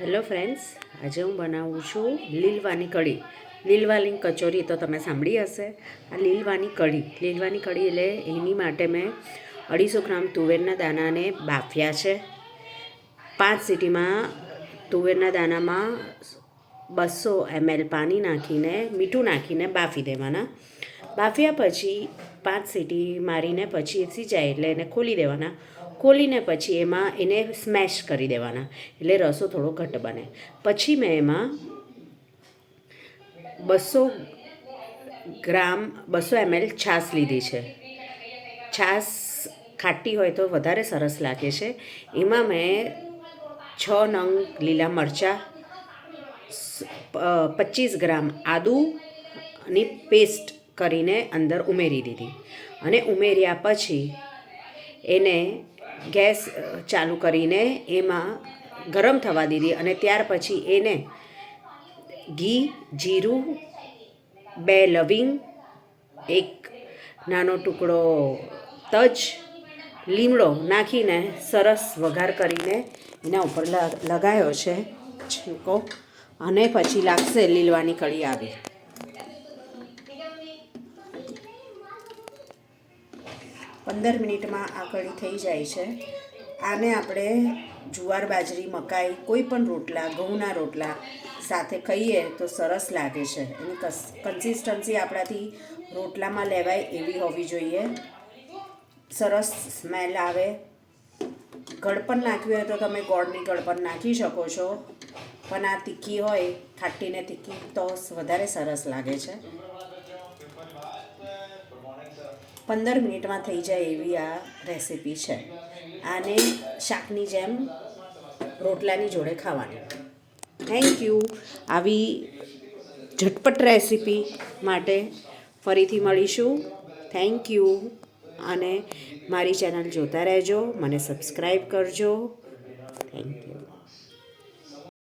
Hello friends, આજે હું બનાવું છું લીલવાની કઢી. લીલવાની કચોરી તો તમે સાંભળી હશે. આ લીલવાની કઢી એટલે એની માટે મેં 250 ગ્રામ તુવેરના દાણાને બાફ્યા છે. 5 સીટીમાં તુવેરના દાણામાં 200 ml પાણી નાખીને મીઠું નાખીને બાફી દેવાના. બાફ્યા પછી 5 સીટી મારીને પછી સિજાય એટલે એને ખોલી દેવાના. ખોલીને પછી એમાં એને સ્મેશ કરી દેવાના એટલે રસો થોડો ઘટ્ટ બને. પછી મેં એમાં 200 ml છાશ લીધી છે. છાશ ખાટી હોય તો વધારે સરસ લાગે છે. એમાં મેં 6 નંગ લીલા મરચાં, 25 ગ્રામ આદુની પેસ્ટ કરીને અંદર ઉમેરી દીધી અને ઉમેર્યા પછી એને ગેસ ચાલુ કરીને એમાં ગરમ થવા દીધી અને ત્યાર પછી એને ઘી, જીરું, 2 લવિંગ, 1 નાનો ટુકડો તજ, લીમડો નાખીને સરસ વઘાર કરીને એના ઉપર લગાવ્યો છે છીંકો અને પછી લાગશે લીલવાની કઢી આવી. 15 મિનિટમાં આ કઢી થઈ જાય છે. આને આપણે જુવાર, બાજરી, મકાઈ કોઈ પણ રોટલા, ઘઉંના રોટલા સાથે ખાઈએ તો સરસ લાગે છે. એની કન્સિસ્ટન્સી આપણાથી રોટલામાં લેવાય એવી હોવી જોઈએ. સરસ સ્મેલ આવે. ગળપણ નાખવી હોય તો તમે ગોળની ગળપણ નાખી શકો છો, પણ આ તીખી હોય, ખાટીને તીખી, તો વધારે સરસ લાગે છે. 15 મિનિટમાં થઈ જાય એવી આ રેસીપી છે. આને શાકની જેમ રોટલાની જોડે ખાવાની. Thank you. આવી ઝટપટ રેસીપી માટે ફરીથી મળીશું. Thank you. અને મારી ચેનલ જોતા રહેજો, મને સબસ્ક્રાઈબ કરજો. Thank you.